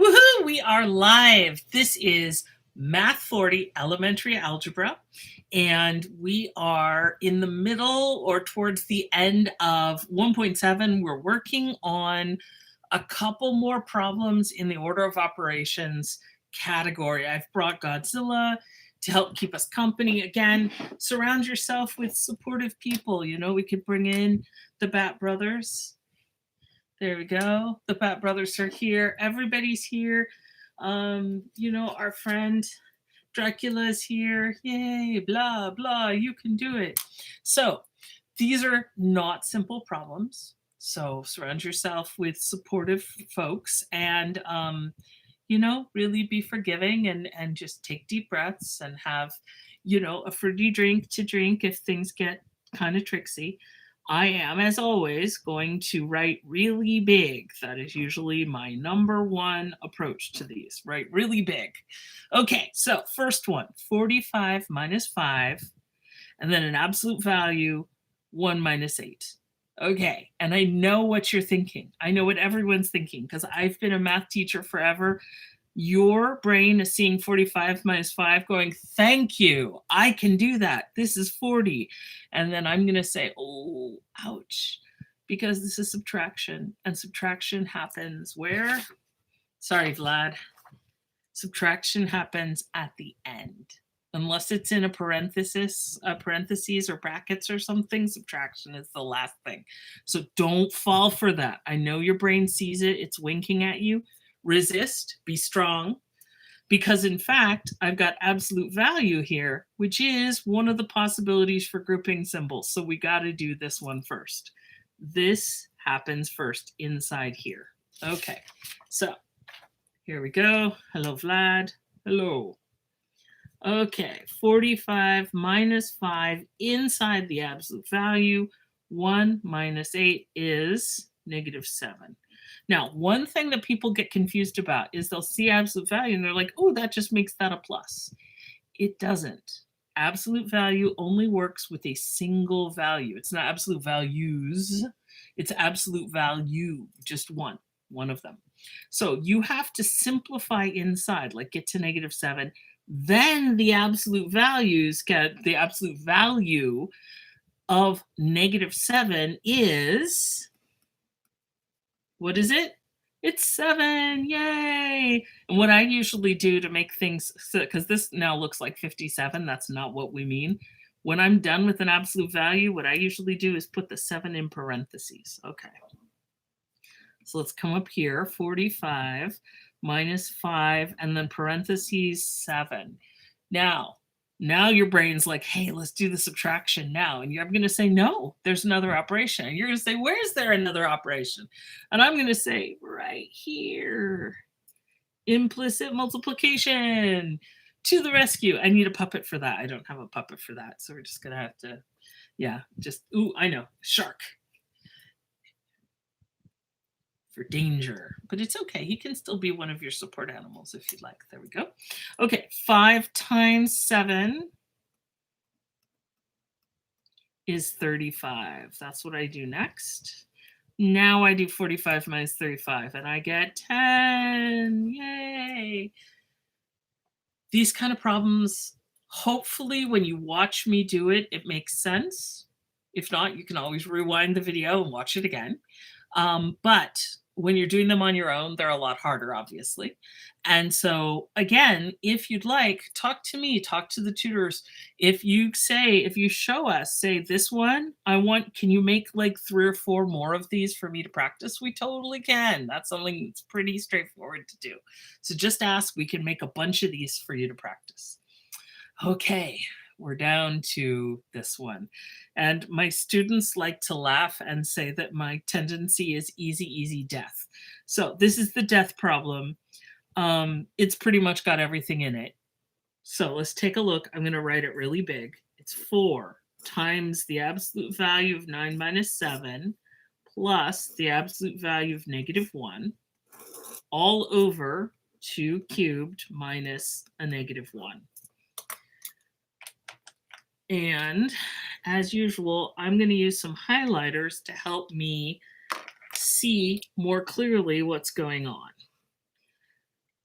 Woohoo! We are live. This is Math 40 Elementary Algebra, and we are in the middle or towards the end of 1.7. We're working on a couple more problems in the order of operations category. I've brought Godzilla to help keep us company. Again, surround yourself with supportive people. You know, we could bring in the Bat Brothers. There we go. The Bat Brothers are here. Everybody's here. You know, our friend Dracula's here. Yay, blah, blah. You can do it. So these are not simple problems. So surround yourself with supportive folks and, you know, really be forgiving and just take deep breaths and have, you know, a fruity drink to drink if things get kind of tricksy. I am, as always, going to write really big. That is usually my number one approach to these, write really big. Okay, so first one, 45 minus 5, and then an absolute value, 1 minus 8. Okay, and I know what you're thinking. I know what everyone's thinking because I've been a math teacher forever. Your brain is seeing 45 minus 5 going, thank you, I can do that. This is 40. And then I'm going to say, oh, ouch, because this is subtraction. And subtraction happens where? Sorry, Vlad. Subtraction happens at the end. Unless it's in a parentheses or brackets or something, subtraction is the last thing. So don't fall for that. I know your brain sees it. It's winking at you. Resist, be strong, because in fact, I've got absolute value here, which is one of the possibilities for grouping symbols. So we got to do this one first. This happens first inside here. Okay, so here we go. Hello, Vlad. Hello. Okay, 45 minus 5 inside the absolute value. 1 minus 8 is -7. Now, one thing that people get confused about is they'll see absolute value and they're like, oh, that just makes that a plus. It doesn't. Absolute value only works with a single value. It's not absolute values. It's absolute value, just one of them. So you have to simplify inside, like get to -7. Then the absolute values get the absolute value of -7 is, what is it? It's 7, yay! And what I usually do to make things, because this now looks like 57, that's not what we mean. When I'm done with an absolute value, what I usually do is put the 7 in parentheses. Okay. So let's come up here, 45 minus 5, and then parentheses 7. Now your brain's like, hey, let's do the subtraction now. And I'm going to say, no, there's another operation. And you're going to say, where's there another operation? And I'm going to say, right here. Implicit multiplication. To the rescue. I need a puppet for that. I don't have a puppet for that. So we're just going to have to, yeah, just, ooh, I know, shark. For danger, but it's okay. He can still be one of your support animals if you'd like. There we go. Okay, 5 times 7 is 35. That's what I do next. Now I do 45 minus 35 and I get 10. Yay! These kind of problems, hopefully when you watch me do it, it makes sense. If not, you can always rewind the video and watch it again. But when you're doing them on your own, they're a lot harder, obviously. And so again, if you'd like, talk to me, talk to the tutors. If you show us, say this one, can you make like 3 or 4 more of these for me to practice? We totally can. That's something that's pretty straightforward to do. So just ask, we can make a bunch of these for you to practice. Okay. We're down to this one. And my students like to laugh and say that my tendency is easy, easy death. So this is the death problem. It's pretty much got everything in it. So let's take a look. I'm going to write it really big. It's 4 times the absolute value of 9 minus 7 plus the absolute value of -1 all over 2 cubed minus a -1. And as usual, I'm going to use some highlighters to help me see more clearly what's going on.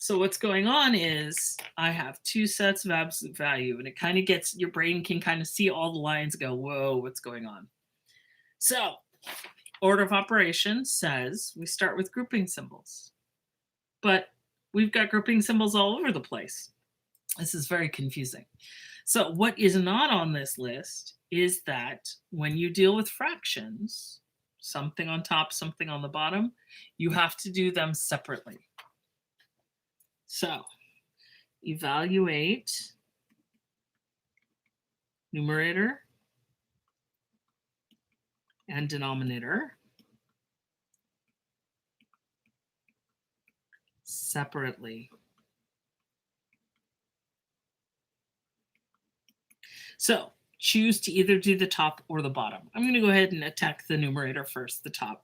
So what's going on is I have two sets of absolute value, and it kind of gets, your brain can kind of see all the lines, go, whoa, what's going on? So order of operations says we start with grouping symbols, but we've got grouping symbols all over the place. This is very confusing. So what is not on this list is that when you deal with fractions, something on top, something on the bottom, you have to do them separately. So evaluate numerator and denominator separately. So choose to either do the top or the bottom. I'm going to go ahead and attack the numerator first, the top.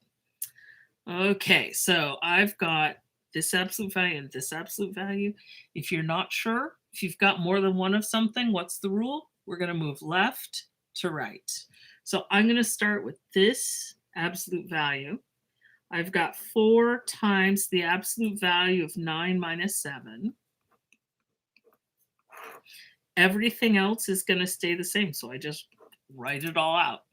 Okay, so I've got this absolute value and this absolute value. If you're not sure, if you've got more than one of something, what's the rule? We're going to move left to right. So I'm going to start with this absolute value. I've got 4 times the absolute value of 9 minus 7. Everything else is going to stay the same, so I just write it all out.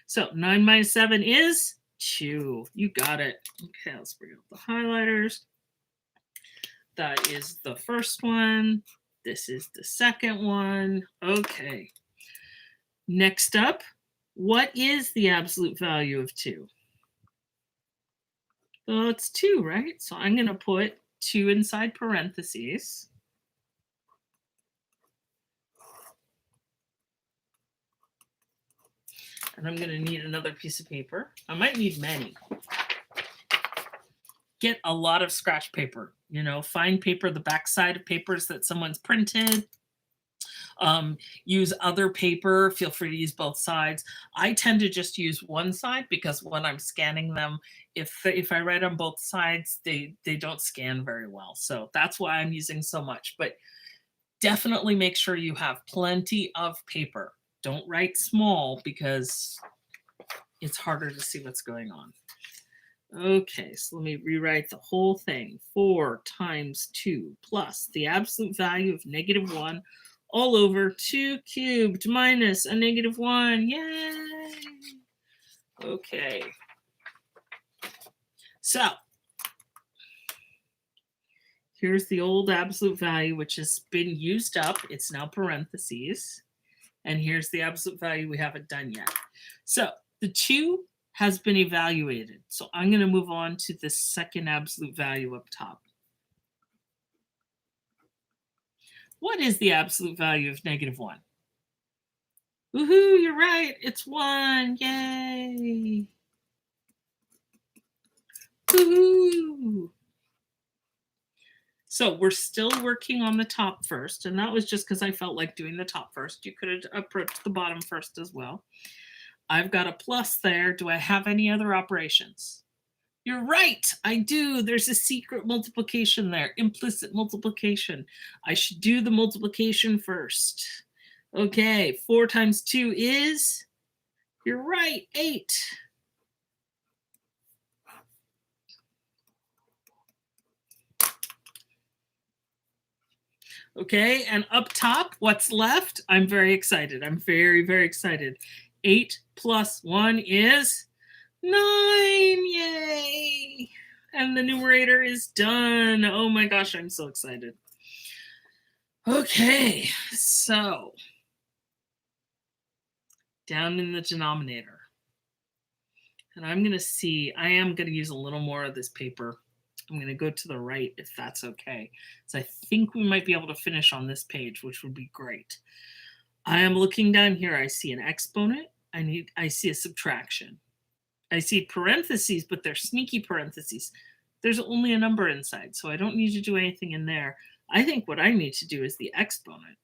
So 9 minus 7 is 2. You got it. Okay, let's bring up the highlighters. That is the first one. This is the second one. Okay. Next up, what is the absolute value of 2? Well, it's 2, right? So I'm going to put 2 inside parentheses. And I'm going to need another piece of paper. I might need many. Get a lot of scratch paper. You know, find paper, the backside of papers that someone's printed. Use other paper. Feel free to use both sides. I tend to just use one side because when I'm scanning them, if I write on both sides, they don't scan very well. So that's why I'm using so much. But definitely make sure you have plenty of paper. Don't write small because it's harder to see what's going on. Okay, so let me rewrite the whole thing. 4 times 2 plus the absolute value of -1 all over 2 cubed minus a -1. Yay! Okay. So here's the old absolute value, which has been used up. It's now parentheses. And here's the absolute value we haven't done yet. So the 2 has been evaluated. So I'm going to move on to the second absolute value up top. What is the absolute value of -1? Woohoo, you're right. It's 1. Yay. Woohoo. So we're still working on the top first. And that was just because I felt like doing the top first. You could have approached the bottom first as well. I've got a plus there. Do I have any other operations? You're right. I do. There's a secret multiplication there, implicit multiplication. I should do the multiplication first. Okay, 4 times 2 is, you're right, 8. Okay, and up top, what's left? I'm very excited. I'm very, very excited. 8 plus 1 is 9. Yay! And the numerator is done. Oh my gosh, I'm so excited. Okay, so down in the denominator. And I'm going to see, I am going to use a little more of this paper. I'm going to go to the right if that's okay. So I think we might be able to finish on this page, which would be great. I am looking down here. I see an exponent. I see a subtraction. I see parentheses, but they're sneaky parentheses. There's only a number inside, so I don't need to do anything in there. I think what I need to do is the exponent.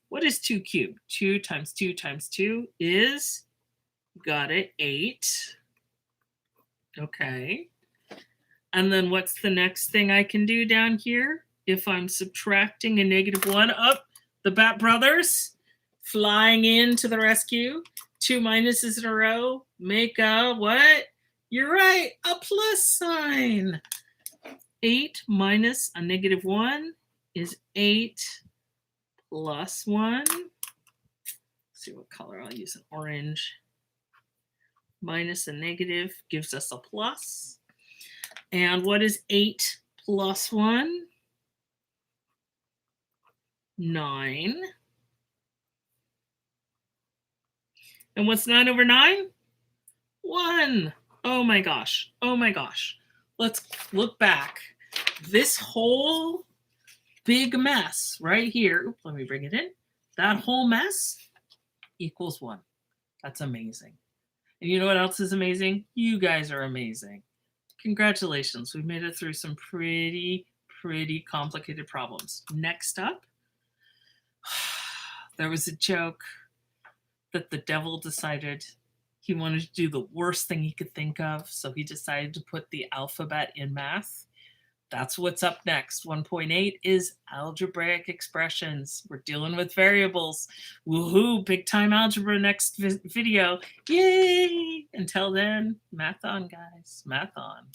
What is 2 cubed? 2 times 2 times 2 is, got it, 8. Okay. And then what's the next thing I can do down here? If I'm subtracting a -1, up, the Bat Brothers flying in to the rescue. 2 minuses in a row make a what? You're right, a plus sign. 8 minus a negative 1 is 8 plus 1. Let's see what color I'll use, an orange. Minus a negative gives us a plus. And what is 8 plus 1? 9. And what's 9 over 9? 1. Oh my gosh. Oh my gosh. Let's look back. This whole big mess right here, oops, let me bring it in. That whole mess equals 1. That's amazing. And you know what else is amazing? You guys are amazing. Congratulations. We've made it through some pretty complicated problems. Next up, there was a joke that the devil decided he wanted to do the worst thing he could think of, so he decided to put the alphabet in math. That's what's up next. 1.8 is algebraic expressions. We're dealing with variables. Woohoo, big time algebra next video. Yay! Until then, math on, guys. Math on.